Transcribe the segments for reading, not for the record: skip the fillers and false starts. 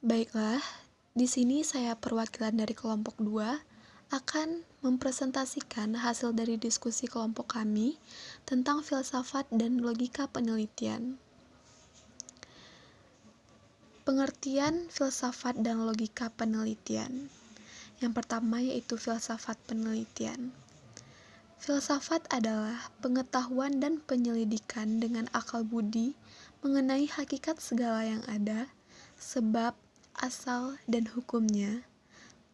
Baiklah, di sini saya perwakilan dari kelompok 2 akan mempresentasikan hasil dari diskusi kelompok kami tentang filsafat dan logika penelitian. Pengertian filsafat dan logika penelitian. Yang pertama yaitu filsafat penelitian. Filsafat adalah pengetahuan dan penyelidikan dengan akal budi mengenai hakikat segala yang ada, sebab, asal, dan hukumnya,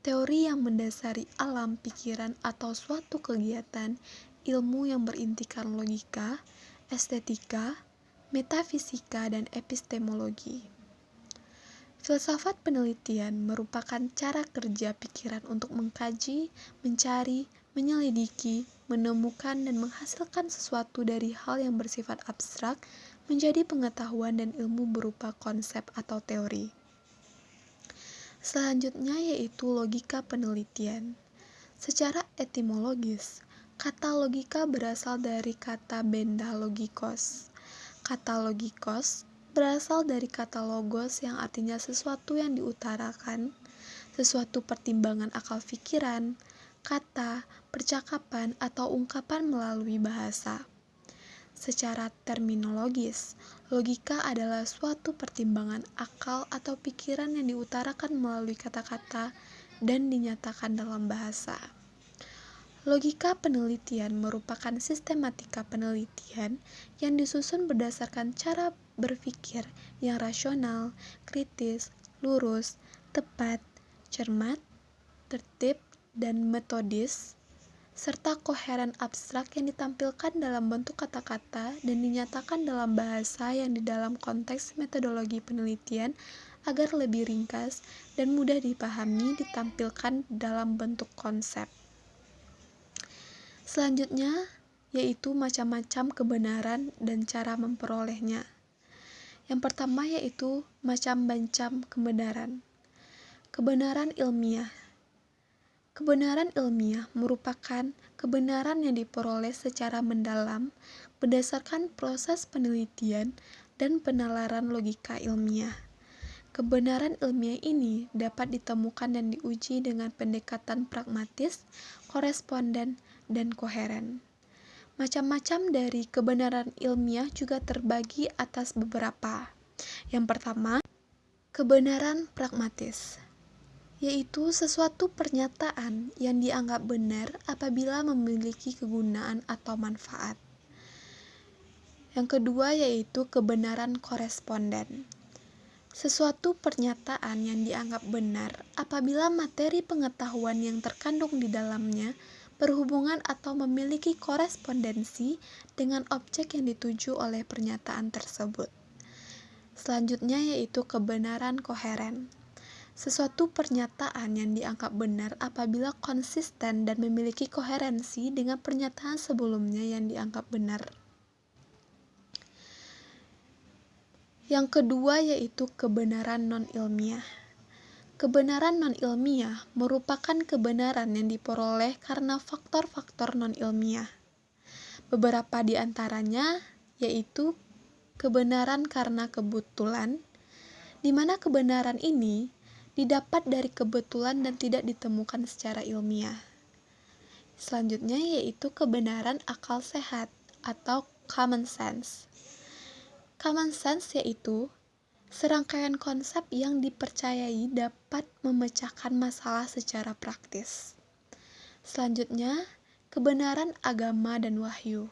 teori yang mendasari alam pikiran atau suatu kegiatan ilmu yang berintikan logika, estetika, metafisika, dan epistemologi. Filsafat penelitian merupakan cara kerja pikiran untuk mengkaji, mencari, menyelidiki, menemukan, dan menghasilkan sesuatu dari hal yang bersifat abstrak menjadi pengetahuan dan ilmu berupa konsep atau teori. Selanjutnya yaitu logika penelitian. Secara etimologis, kata logika berasal dari kata benda logikos. Kata logikos berasal dari kata logos yang artinya sesuatu yang diutarakan, sesuatu pertimbangan akal pikiran, kata, percakapan, atau ungkapan melalui bahasa. Secara terminologis, logika adalah suatu pertimbangan akal atau pikiran yang diutarakan melalui kata-kata dan dinyatakan dalam bahasa. Logika penelitian merupakan sistematika penelitian yang disusun berdasarkan cara berpikir yang rasional, kritis, lurus, tepat, cermat, tertib, dan metodis, serta koheren abstrak yang ditampilkan dalam bentuk kata-kata dan dinyatakan dalam bahasa yang di dalam konteks metodologi penelitian agar lebih ringkas dan mudah dipahami ditampilkan dalam bentuk konsep. Selanjutnya yaitu macam-macam kebenaran dan cara memperolehnya. Yang pertama yaitu macam-macam kebenaran. Kebenaran ilmiah. Kebenaran ilmiah merupakan kebenaran yang diperoleh secara mendalam berdasarkan proses penelitian dan penalaran logika ilmiah. Kebenaran ilmiah ini dapat ditemukan dan diuji dengan pendekatan pragmatis, koresponden, dan koheren. Macam-macam dari kebenaran ilmiah juga terbagi atas beberapa. Yang pertama, kebenaran pragmatis, yaitu sesuatu pernyataan yang dianggap benar apabila memiliki kegunaan atau manfaat. Yang kedua yaitu kebenaran koresponden. Sesuatu pernyataan yang dianggap benar apabila materi pengetahuan yang terkandung di dalamnya berhubungan atau memiliki korespondensi dengan objek yang dituju oleh pernyataan tersebut. Selanjutnya yaitu kebenaran koheren. Sesuatu pernyataan yang dianggap benar apabila konsisten dan memiliki koherensi dengan pernyataan sebelumnya yang dianggap benar. Yang kedua yaitu kebenaran non-ilmiah. Kebenaran non-ilmiah merupakan kebenaran yang diperoleh karena faktor-faktor non-ilmiah. Beberapa di antaranya yaitu kebenaran karena kebetulan, di mana kebenaran ini didapat dari kebetulan dan tidak ditemukan secara ilmiah. Selanjutnya yaitu kebenaran akal sehat atau common sense. Common sense yaitu serangkaian konsep yang dipercayai dapat memecahkan masalah secara praktis. Selanjutnya, kebenaran agama dan wahyu.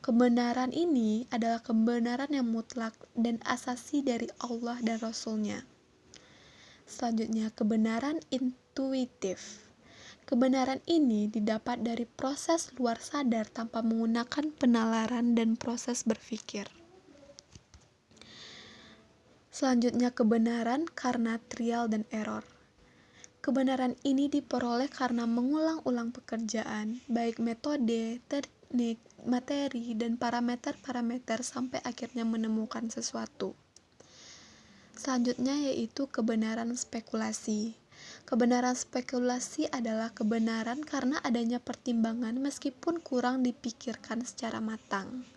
Kebenaran ini adalah kebenaran yang mutlak dan asasi dari Allah dan Rasul-Nya. Selanjutnya, kebenaran intuitif. Kebenaran ini didapat dari proses luar sadar tanpa menggunakan penalaran dan proses berpikir. Selanjutnya, kebenaran karena trial dan error. Kebenaran ini diperoleh karena mengulang-ulang pekerjaan, baik metode, teknik, materi, dan parameter-parameter sampai akhirnya menemukan sesuatu. Selanjutnya yaitu kebenaran spekulasi. Kebenaran spekulasi adalah kebenaran karena adanya pertimbangan meskipun kurang dipikirkan secara matang.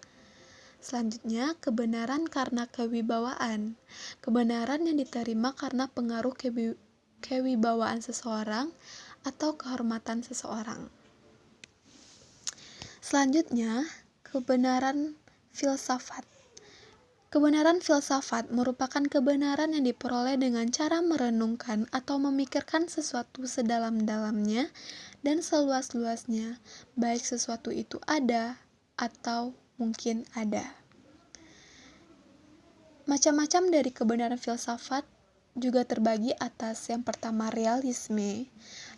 Selanjutnya, kebenaran karena kewibawaan. Kebenaran yang diterima karena pengaruh kewibawaan seseorang atau kehormatan seseorang. Selanjutnya, kebenaran filsafat. Kebenaran filsafat merupakan kebenaran yang diperoleh dengan cara merenungkan atau memikirkan sesuatu sedalam-dalamnya dan seluas-luasnya, baik sesuatu itu ada atau mungkin ada. Macam-macam dari kebenaran filsafat juga terbagi atas yang pertama realisme,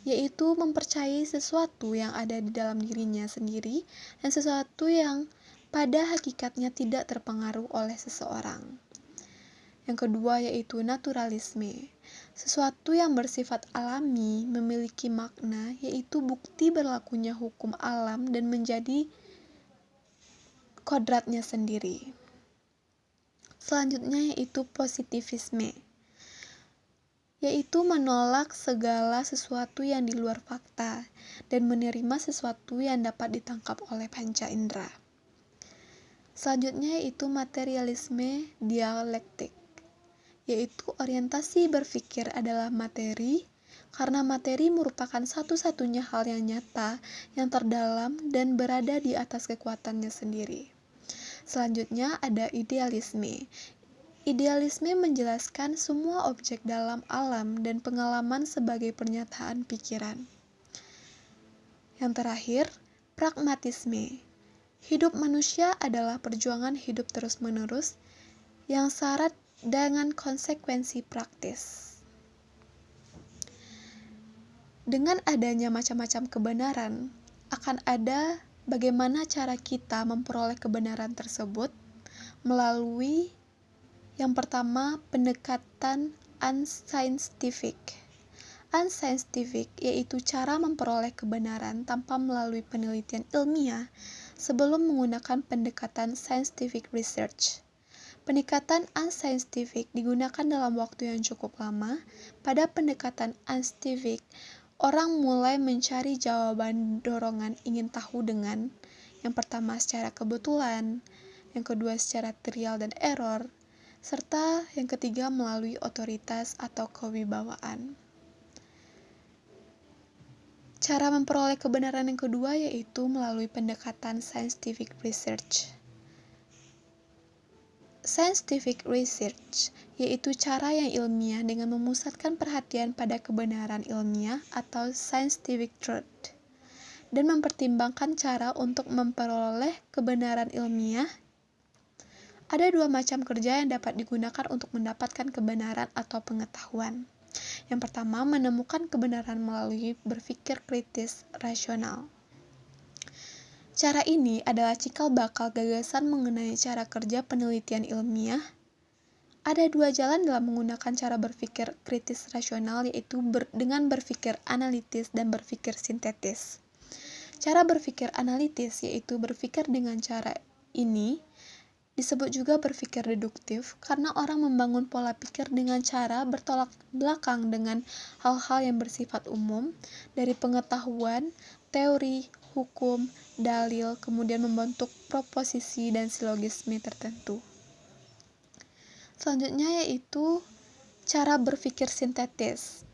yaitu mempercayai sesuatu yang ada di dalam dirinya sendiri dan sesuatu yang pada hakikatnya tidak terpengaruh oleh seseorang. Yang kedua yaitu naturalisme, sesuatu yang bersifat alami memiliki makna, yaitu bukti berlakunya hukum alam dan menjadi kodratnya sendiri. Selanjutnya yaitu positivisme, yaitu menolak segala sesuatu yang di luar fakta dan menerima sesuatu yang dapat ditangkap oleh panca indera. Selanjutnya yaitu materialisme dialektik, yaitu orientasi berpikir adalah materi, karena materi merupakan satu-satunya hal yang nyata, yang terdalam dan berada di atas kekuatannya sendiri. Selanjutnya ada idealisme. Idealisme menjelaskan semua objek dalam alam dan pengalaman sebagai pernyataan pikiran. Yang terakhir, pragmatisme. Hidup manusia adalah perjuangan hidup terus-menerus yang syarat dengan konsekuensi praktis. Dengan adanya macam-macam kebenaran, akan ada bagaimana cara kita memperoleh kebenaran tersebut melalui yang pertama, pendekatan unscientific. Unscientific yaitu cara memperoleh kebenaran tanpa melalui penelitian ilmiah sebelum menggunakan pendekatan scientific research. Pendekatan unscientific digunakan dalam waktu yang cukup lama. Pada pendekatan unscientific, orang mulai mencari jawaban dorongan ingin tahu dengan yang pertama secara kebetulan, yang kedua secara trial dan error, serta yang ketiga melalui otoritas atau kewibawaan. Cara memperoleh kebenaran yang kedua yaitu melalui pendekatan scientific research. Scientific research yaitu cara yang ilmiah dengan memusatkan perhatian pada kebenaran ilmiah atau scientific truth dan mempertimbangkan cara untuk memperoleh kebenaran ilmiah. Ada dua macam kerja yang dapat digunakan untuk mendapatkan kebenaran atau pengetahuan. Yang pertama, menemukan kebenaran melalui berpikir kritis rasional. Cara ini adalah cikal bakal gagasan mengenai cara kerja penelitian ilmiah. Ada dua jalan dalam menggunakan cara berpikir kritis rasional, yaitu dengan berpikir analitis dan berpikir sintetis. Cara berpikir analitis yaitu berpikir dengan cara ini disebut juga berpikir deduktif karena orang membangun pola pikir dengan cara bertolak belakang dengan hal-hal yang bersifat umum dari pengetahuan, teori, hukum, dalil, kemudian membentuk proposisi dan silogisme tertentu. Selanjutnya yaitu cara berpikir sintetis.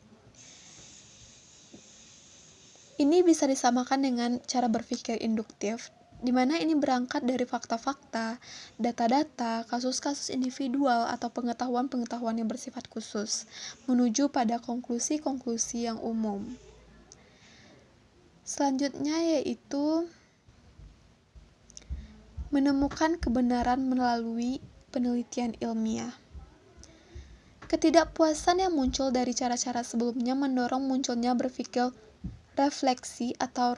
Ini bisa disamakan dengan cara berpikir induktif, di mana ini berangkat dari fakta-fakta, data-data, kasus-kasus individual atau pengetahuan-pengetahuan yang bersifat khusus, menuju pada konklusi-konklusi yang umum. Selanjutnya yaitu menemukan kebenaran melalui penelitian ilmiah. Ketidakpuasan yang muncul dari cara-cara sebelumnya mendorong munculnya berpikir refleksi atau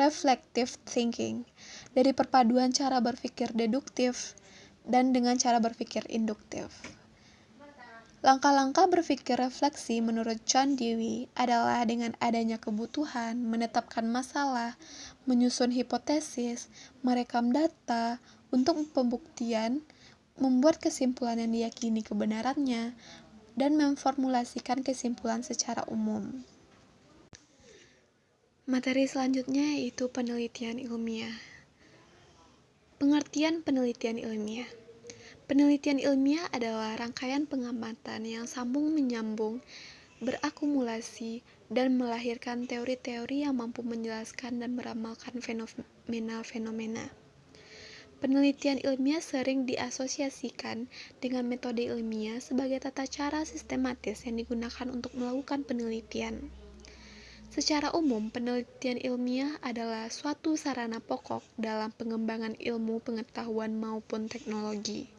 reflective thinking dari perpaduan cara berpikir deduktif dan dengan cara berpikir induktif. Langkah-langkah berpikir refleksi menurut John Dewey adalah dengan adanya kebutuhan, menetapkan masalah, menyusun hipotesis, merekam data untuk pembuktian, membuat kesimpulan yang diyakini kebenarannya, dan memformulasikan kesimpulan secara umum. Materi selanjutnya yaitu penelitian ilmiah. Pengertian penelitian ilmiah. Penelitian ilmiah adalah rangkaian pengamatan yang sambung menyambung, berakumulasi, dan melahirkan teori-teori yang mampu menjelaskan dan meramalkan fenomena-fenomena. Penelitian ilmiah sering diasosiasikan dengan metode ilmiah sebagai tata cara sistematis yang digunakan untuk melakukan penelitian. Secara umum, penelitian ilmiah adalah suatu sarana pokok dalam pengembangan ilmu pengetahuan maupun teknologi.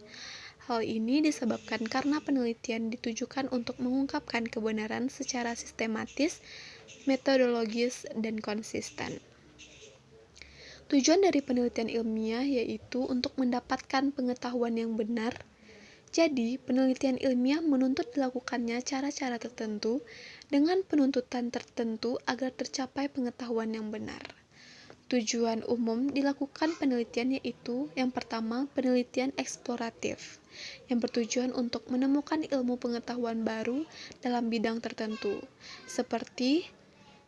Hal ini disebabkan karena penelitian ditujukan untuk mengungkapkan kebenaran secara sistematis, metodologis, dan konsisten. Tujuan dari penelitian ilmiah yaitu untuk mendapatkan pengetahuan yang benar. Jadi, penelitian ilmiah menuntut dilakukannya cara-cara tertentu dengan penuntutan tertentu agar tercapai pengetahuan yang benar. Tujuan umum dilakukan penelitian yaitu yang pertama, penelitian eksploratif, yang bertujuan untuk menemukan ilmu pengetahuan baru dalam bidang tertentu, seperti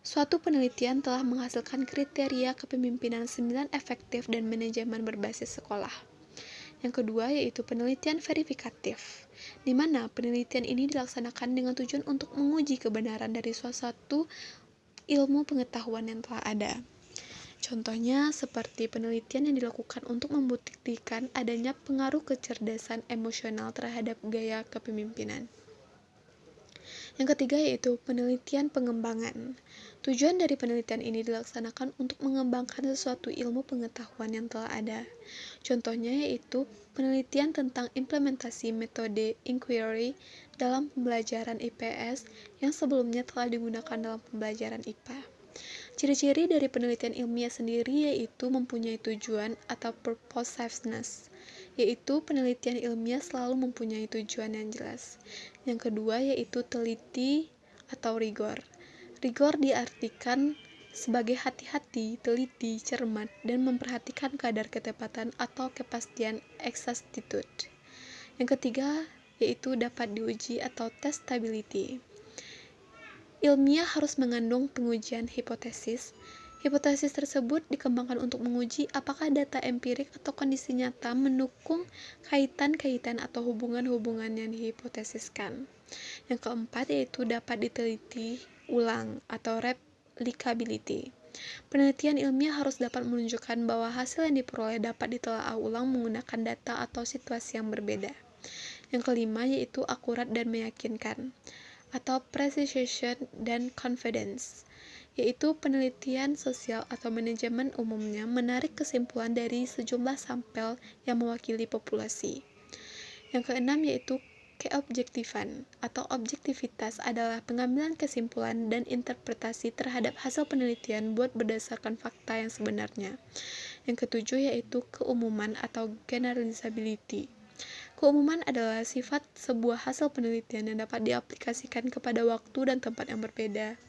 suatu penelitian telah menghasilkan kriteria kepemimpinan 9 efektif dan manajemen berbasis sekolah. Yang kedua yaitu penelitian verifikatif, di mana penelitian ini dilaksanakan dengan tujuan untuk menguji kebenaran dari suatu ilmu pengetahuan yang telah ada. Contohnya seperti penelitian yang dilakukan untuk membuktikan adanya pengaruh kecerdasan emosional terhadap gaya kepemimpinan. Yang ketiga yaitu penelitian pengembangan. Tujuan dari penelitian ini dilaksanakan untuk mengembangkan sesuatu ilmu pengetahuan yang telah ada. Contohnya yaitu penelitian tentang implementasi metode inquiry dalam pembelajaran IPS yang sebelumnya telah digunakan dalam pembelajaran IPA. Ciri-ciri dari penelitian ilmiah sendiri yaitu mempunyai tujuan atau purposiveness, yaitu penelitian ilmiah selalu mempunyai tujuan yang jelas. Yang kedua yaitu teliti atau rigor. Rigor diartikan sebagai hati-hati, teliti, cermat, dan memperhatikan kadar ketepatan atau kepastian exactitude. Yang ketiga yaitu dapat diuji atau testability. Ilmiah harus mengandung pengujian hipotesis. Hipotesis tersebut dikembangkan untuk menguji apakah data empirik atau kondisi nyata mendukung kaitan-kaitan atau hubungan-hubungan yang dihipotesiskan. Yang keempat yaitu dapat diteliti ulang atau replicability. Penelitian ilmiah harus dapat menunjukkan bahwa hasil yang diperoleh dapat ditelaah ulang menggunakan data atau situasi yang berbeda. Yang kelima yaitu akurat dan meyakinkan, atau precision dan confidence, yaitu penelitian sosial atau manajemen umumnya menarik kesimpulan dari sejumlah sampel yang mewakili populasi. Yang keenam yaitu keobjektifan atau objektivitas adalah pengambilan kesimpulan dan interpretasi terhadap hasil penelitian buat berdasarkan fakta yang sebenarnya. Yang ketujuh yaitu keumuman atau generalizability. Keumuman adalah sifat sebuah hasil penelitian yang dapat diaplikasikan kepada waktu dan tempat yang berbeda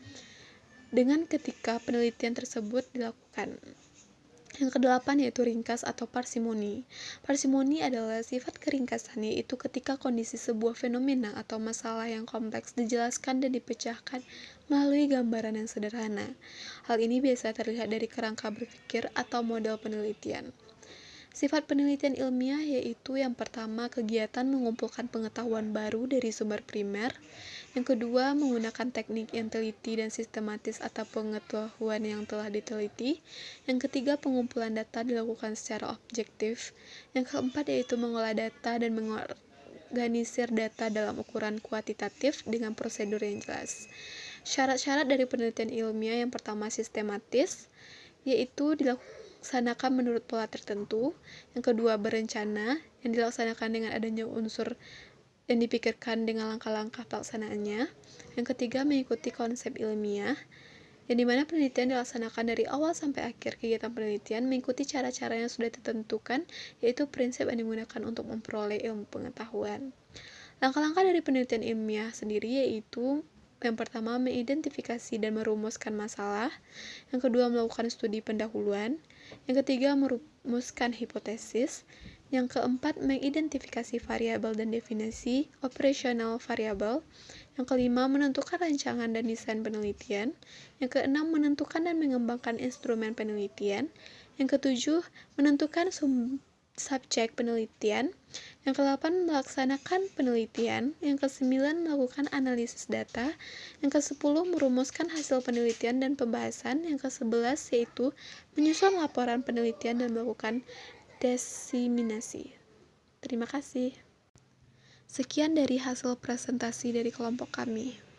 dengan ketika penelitian tersebut dilakukan. Yang kedelapan yaitu ringkas atau parsimoni. Parsimoni adalah sifat keringkasan, yaitu ketika kondisi sebuah fenomena atau masalah yang kompleks dijelaskan dan dipecahkan melalui gambaran yang sederhana. Hal ini biasa terlihat dari kerangka berpikir atau model penelitian. Sifat penelitian ilmiah yaitu yang pertama kegiatan mengumpulkan pengetahuan baru dari sumber primer, yang kedua menggunakan teknik yang teliti dan sistematis atau pengetahuan yang telah diteliti, yang ketiga pengumpulan data dilakukan secara objektif, yang keempat yaitu mengolah data dan mengorganisir data dalam ukuran kuantitatif dengan prosedur yang jelas. Syarat-syarat dari penelitian ilmiah yang pertama sistematis, yaitu dilaksanakan menurut pola tertentu. Yang kedua berencana, yang dilaksanakan dengan adanya unsur yang dipikirkan dengan langkah-langkah pelaksanaannya. Yang ketiga mengikuti konsep ilmiah, yang dimana penelitian dilaksanakan dari awal sampai akhir kegiatan penelitian mengikuti cara-cara yang sudah ditentukan, yaitu prinsip yang digunakan untuk memperoleh ilmu pengetahuan. Langkah-langkah dari penelitian ilmiah sendiri yaitu yang pertama mengidentifikasi dan merumuskan masalah, yang kedua melakukan studi pendahuluan, yang ketiga merumuskan hipotesis, yang keempat mengidentifikasi variabel dan definisi operasional variabel, yang kelima menentukan rancangan dan desain penelitian, yang keenam menentukan dan mengembangkan instrumen penelitian, yang ketujuh menentukan sumber subjek penelitian. Yang ke-8 melaksanakan penelitian. Yang ke-9 melakukan analisis data. Yang ke-10 merumuskan hasil penelitian dan pembahasan. Yang ke-11 yaitu menyusun laporan penelitian dan melakukan diseminasi. Terima kasih. Sekian dari hasil presentasi dari kelompok kami.